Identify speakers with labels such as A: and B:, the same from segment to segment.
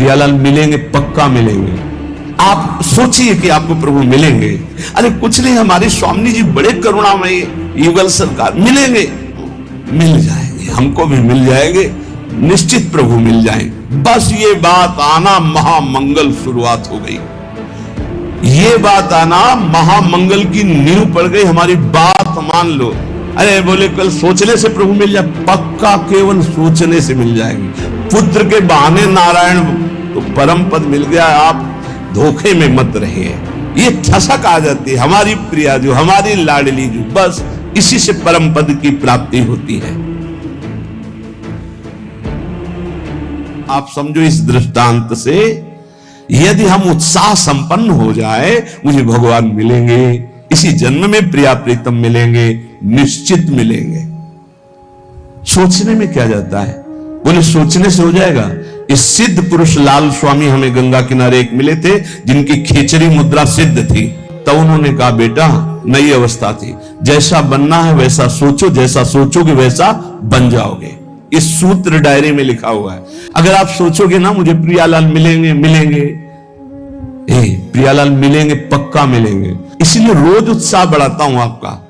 A: प्रियालाल मिलेंगे, पक्का मिलेंगे। आप सोचिए कि आपको प्रभु मिलेंगे। अरे कुछ नहीं, हमारी स्वामी जी बड़े करुणामयी, युगल सरकार, मिलेंगे, मिल जाएंगे, हमको भी मिल जाएंगे, निश्चित प्रभु मिल जाएंगे। बस ये बात आना महामंगल शुरुआत हो गई। ये बात आना महामंगल की नींव पड़ गई। हमारी बात मान लो। अरे बोले कल सोचने से प्रभु मिल जाए, पक्का केवल सोचने से मिल जाएंगे। पुत्र के बहाने नारायण तो परम पद मिल गया, आप धोखे में मत रहिए। ये ठसक आ जाती है, हमारी प्रिया जो, हमारी लाडली जो, बस इसी से परम पद की प्राप्ति होती है। आप समझो इस दृष्टांत से, यदि हम उत्साह संपन्न हो जाए, मुझे भगवान मिलेंगे, इसी जन्म में प्रिया प्रीतम मिलेंगे, निश्चित मिलेंगे। सोचने में क्या जाता है? बोले सोचने से हो जाएगा। इस सिद्ध पुरुष लाल स्वामी हमें गंगा किनारे एक मिले थे, जिनकी खेचरी मुद्रा सिद्ध थी। तब उन्होंने कहा बेटा, नई अवस्था थी, जैसा बनना है वैसा सोचो, जैसा सोचोगे वैसा बन जाओगे। इस सूत्र डायरी में लिखा हुआ है। अगर आप सोचोगे ना मुझे प्रियालाल मिलेंगे, मिलेंगे, प्रियालाल मिलेंगे, पक्का मिलेंगे। इसीलिए रोज उत्साह बढ़ाता हूं आपका।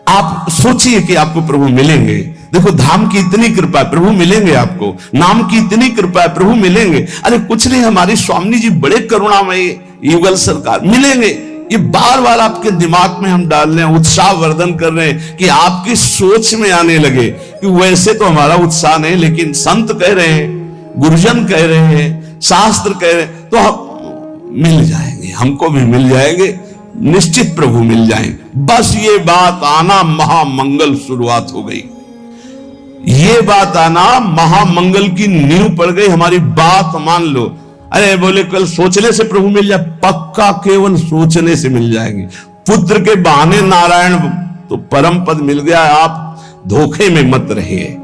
A: आप सोचिए कि आपको प्रभु मिलेंगे। देखो धाम की इतनी कृपा है, प्रभु मिलेंगे आपको। नाम की इतनी कृपा है, प्रभु मिलेंगे। अरे कुछ नहीं, हमारी स्वामी जी बड़े करुणामयी, युगल सरकार, मिलेंगे। ये बार बार आपके दिमाग में हम डाल रहे हैं, उत्साह वर्धन कर रहे हैं कि आपकी सोच में आने लगे कि वैसे तो हमारा उत्साह नहीं, लेकिन संत कह रहे हैं, गुरुजन कह रहे हैं, शास्त्र कह रहे हैं, तो हम मिल जाएंगे, हमको भी मिल जाएंगे, निश्चित प्रभु मिल जाएंगे। बस ये बात आना महामंगल शुरुआत हो गई। ये बात आना महामंगल की नींव पड़ गई। हमारी बात मान लो। अरे बोले कल सोचने से प्रभु मिल जाए, पक्का केवल सोचने से मिल जाएंगे। पुत्र के बहाने नारायण तो परम पद मिल गया, आप धोखे में मत रहिए।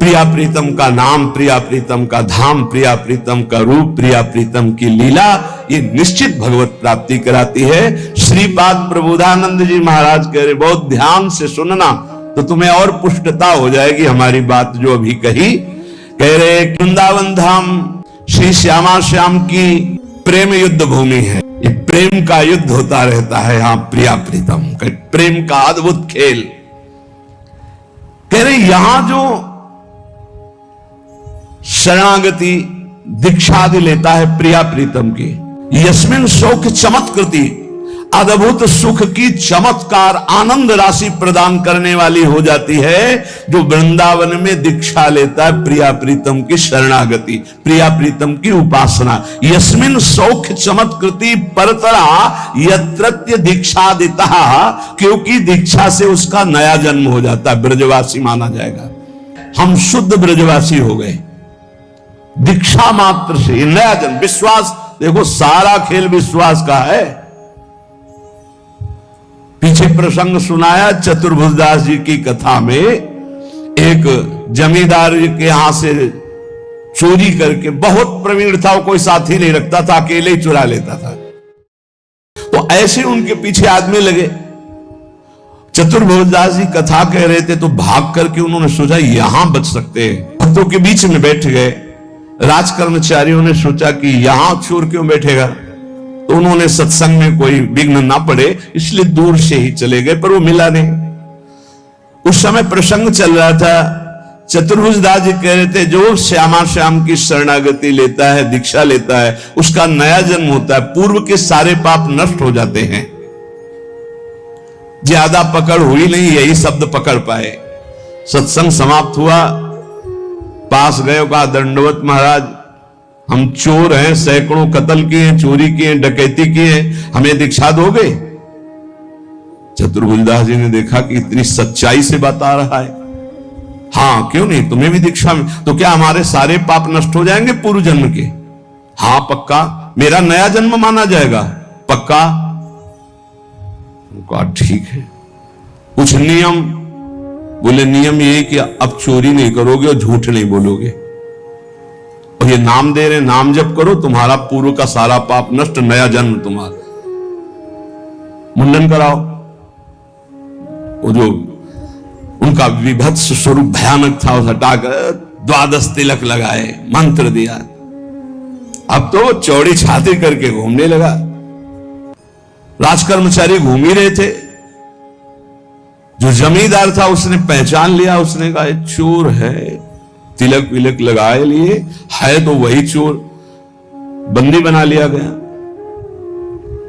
A: प्रिया प्रीतम का नाम, प्रिया प्रीतम का धाम, प्रिया प्रीतम का रूप, प्रिया प्रीतम की लीला, ये निश्चित भगवत प्राप्ति कराती है। श्रीपाद प्रबोधानंद जी महाराज कह रहे, बहुत ध्यान से सुनना तो तुम्हें और पुष्टता हो जाएगी हमारी बात जो अभी कही। कह रहे वृंदावन धाम श्री श्यामा श्याम की प्रेम युद्ध भूमि है। ये प्रेम का युद्ध होता रहता है यहां प्रिया प्रीतम, प्रेम का अद्भुत खेल। कह रहे यहां जो शरणागति दीक्षादि लेता है प्रिया प्रीतम की, यस्मिन शौक चमत्कृति, अद्भुत सुख की चमत्कार आनंद राशि प्रदान करने वाली हो जाती है जो वृंदावन में दीक्षा लेता है प्रिया प्रीतम की शरणागति, प्रिया प्रीतम की उपासना। यस्मिन सौख्य चमत्कृति परतरा यत्रत्य दीक्षादिता, क्योंकि दीक्षा से उसका नया जन्म हो जाता है, ब्रजवासी माना जाएगा। हम शुद्ध ब्रजवासी हो गए दीक्षा मात्र से, नया जन्म। विश्वास देखो, सारा खेल विश्वास का है। पीछे प्रसंग सुनाया चतुर्भुजदास जी की कथा में, एक जमींदार के यहां से चोरी करके, बहुत प्रवीण था, वो कोई साथी नहीं रखता था, अकेले ही चुरा लेता था। तो ऐसे उनके पीछे आदमी लगे। चतुर्भुजदास जी कथा कह रहे थे तो भाग करके उन्होंने सोचा यहां बच सकते हैं, भक्तों के बीच में बैठ गए। राज कर्मचारियों ने सोचा कि यहां चोर क्यों बैठेगा, तो उन्होंने सत्संग में कोई विघ्न ना पड़े इसलिए दूर से ही चले गए, पर वो मिला नहीं। उस समय प्रसंग चल रहा था। चतुर्भुजदास जी कह रहे थे जो श्यामा श्याम की शरणागति लेता है, दीक्षा लेता है, उसका नया जन्म होता है, पूर्व के सारे पाप नष्ट हो जाते हैं। ज्यादा पकड़ हुई नहीं, यही शब्द पकड़ पाए। सत्संग समाप्त हुआ, पास गए, कहा दंडवत महाराज, हम चोर हैं, सैकड़ों कत्ल किए, चोरी किए, डकैती किए, हमें दीक्षा दोगे? चतुर्भुजदास जी ने देखा कि इतनी सच्चाई से बता रहा है, हाँ क्यों नहीं, तुम्हें भी दीक्षा में। तो क्या हमारे सारे पाप नष्ट हो जाएंगे पूर्व जन्म के? हाँ पक्का, मेरा नया जन्म माना जाएगा, पक्का। कहा ठीक है, कुछ नियम? बोले नियम ये कि अब चोरी नहीं करोगे और झूठ नहीं बोलोगे, और ये नाम दे रहे, नाम जप करो, तुम्हारा पूर्व का सारा पाप नष्ट, नया जन्म तुम्हारा। मुंडन कराओ। वो जो उनका विभत्स स्वरूप भयानक था, उस हटाकर 12 तिलक लगाए, मंत्र दिया, अब तो वो चौड़ी छाती करके घूमने लगा। राजकर्मचारी घूम ही रहे थे, जो जमींदार था उसने पहचान लिया, उसने कहा चोर है, तिलक विलक लगाए लिए है तो वही चोर। बंदी बना लिया गया,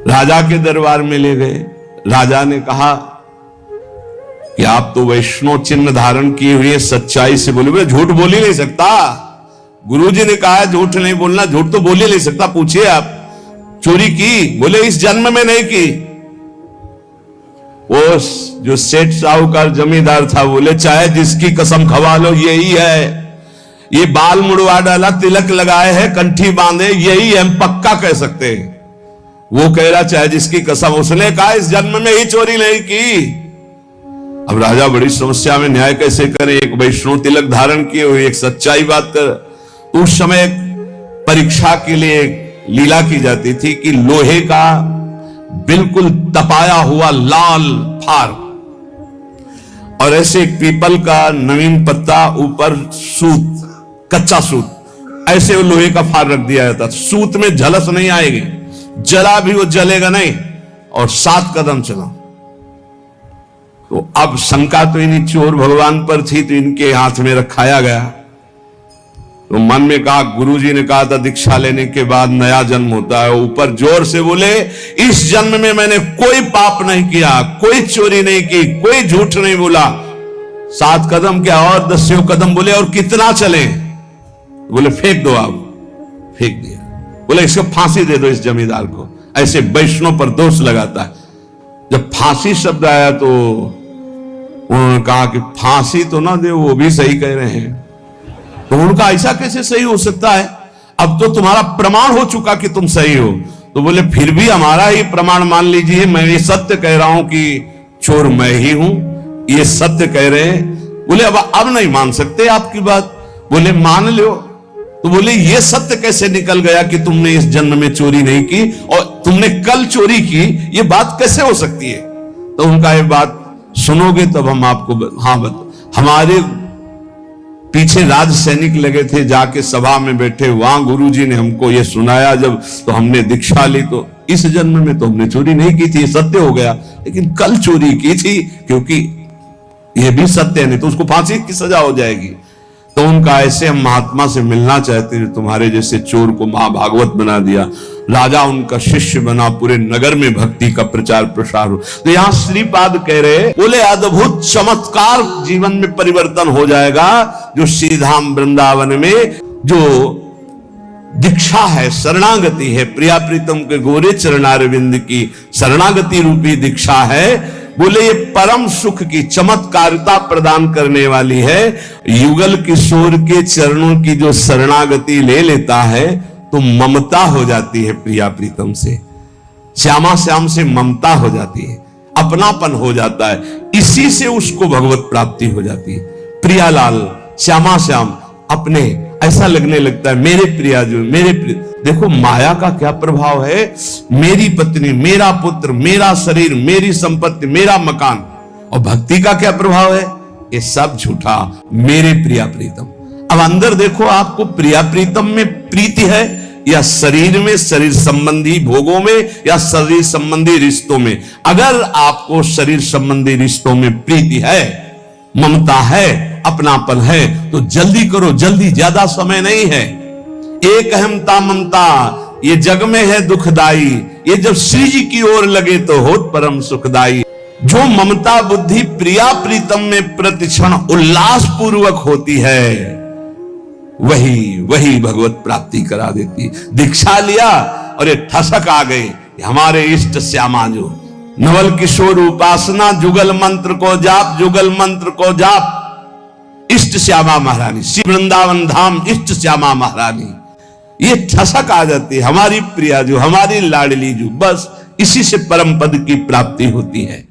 A: राजा के दरबार में ले गए। राजा ने कहा कि आप तो वैष्णव चिन्ह धारण किए हुए सच्चाई से बोले। बोले झूठ बोल ही नहीं सकता, गुरुजी ने कहा झूठ नहीं बोलना, झूठ तो बोल ही नहीं सकता। पूछिए आप चोरी की? बोले इस जन्म में नहीं की। वो जो सेठ साहूकार जमींदार था बोले चाहे जिसकी कसम खवा लो यही है, ये बाल मुड़वा डाला, तिलक लगाए है, कंठी बांधे, यही हम पक्का कह सकते हैं। वो कह रहा चाहे जिसकी कसम, उसने कहा इस जन्म में ही चोरी नहीं की। अब राजा बड़ी समस्या में, न्याय कैसे करे? एक वैष्णव तिलक धारण किए हुए एक सच्चाई बात कर। उस समय परीक्षा के लिए लीला की जाती थी कि लोहे का बिल्कुल तपाया हुआ लाल फार और ऐसे एक पीपल का नवीन पत्ता, ऊपर सूत, कच्चा सूत, ऐसे वो लोहे का फार रख दिया जाता। सूत में झलस नहीं आएगी, जला भी वो जलेगा नहीं, और 7 कदम चला। तो अब शंका तो इन्हीं चोर भगवान पर थी, तो इनके हाथ में रखाया गया। तो मन में कहा, गुरुजी ने कहा था दीक्षा लेने के बाद नया जन्म होता है। ऊपर जोर से बोले इस जन्म में मैंने कोई पाप नहीं किया, कोई चोरी नहीं की, कोई झूठ नहीं बोला। 7 कदम क्या और 10 कदम बोले, और कितना चले? बोले फेंक दो आप। फेंक दिया। बोले इसको फांसी दे दो इस जमींदार को, ऐसे वैष्णव पर दोष लगाता है। जब फांसी शब्द आया तो उन्होंने कहा कि फांसी तो ना दे, वो भी सही कह रहे हैं। तो उनका ऐसा कैसे सही हो सकता है? अब तो तुम्हारा प्रमाण हो चुका कि तुम सही हो। तो बोले फिर भी हमारा ही प्रमाण मान लीजिए, मैं ये सत्य कह रहा हूं कि चोर मैं ही हूं, ये सत्य कह रहे हैं। बोले अब नहीं मान सकते आपकी बात। बोले मान लो। तो बोले ये सत्य कैसे निकल गया कि तुमने इस जन्म में चोरी नहीं की और तुमने कल चोरी की, ये बात कैसे हो सकती है? तो उनका ये बात सुनोगे तब हम आपको हमारे पीछे राज सैनिक लगे थे, जाके सभा में बैठे, वहां गुरुजी ने हमको ये सुनाया जब, तो हमने दीक्षा ली। तो इस जन्म में तो हमने चोरी नहीं की थी, सत्य हो गया, लेकिन कल चोरी की थी, क्योंकि ये भी सत्य नहीं तो उसको फांसी की सजा हो जाएगी। तो उनका ऐसे हम महात्मा से मिलना चाहते थे, तुम्हारे जैसे चोर को महाभागवत बना दिया। राजा उनका शिष्य बना, पूरे नगर में भक्ति का प्रचार प्रसार हो। तो यहां श्रीपाद कह रहे, बोले अद्भुत चमत्कार जीवन में परिवर्तन हो जाएगा। जो श्रीधाम वृंदावन में जो दीक्षा है, शरणागति है, प्रिया प्रीतम के गोरे चरणारविंद की शरणागति रूपी दीक्षा है। बोले ये परम सुख की चमत्कारिता प्रदान करने वाली है। युगल किशोर के चरणों की जो शरणागति ले लेता है तो ममता हो जाती है प्रिया प्रीतम से, श्यामा श्याम से ममता हो जाती है, अपनापन हो जाता है। इसी से उसको भगवत प्राप्ति हो जाती है। प्रियालाल, श्यामा श्याम अपने ऐसा लगने लगता है, मेरे प्रिया जो मेरे प्रिय। देखो माया का क्या प्रभाव है, मेरी पत्नी, मेरा पुत्र, मेरा शरीर, मेरी संपत्ति, मेरा मकान। और भक्ति का क्या प्रभाव है, ये सब झूठा, मेरे प्रिया प्रीतम। अब अंदर देखो, आपको प्रिया प्रीतम में प्रीति है या शरीर में, शरीर संबंधी भोगों में, या शरीर संबंधी रिश्तों में? अगर आपको शरीर संबंधी रिश्तों में प्रीति है, ममता है, अपनापन है, तो जल्दी करो, जल्दी, ज्यादा समय नहीं है। एक अहमता ममता ये जग में है दुखदाई, ये जब श्री जी की ओर लगे तो होत परम सुखदाई। जो ममता बुद्धि प्रिया प्रीतम में प्रतिक्षण उल्लास पूर्वक होती है, वही भगवत प्राप्ति करा देती। दीक्षा लिया और ये ठसक आ गई, हमारे इष्ट श्यामा जो नवल किशोर उपासना, जुगल मंत्र को जाप, जुगल मंत्र को जाप, इष्ट श्यामा महारानी, श्री वृंदावन धाम इष्ट श्यामा महारानी। ये ठसक आ जाती है, हमारी प्रिया जो, हमारी लाडली जो, बस इसी से परम पद की प्राप्ति होती है।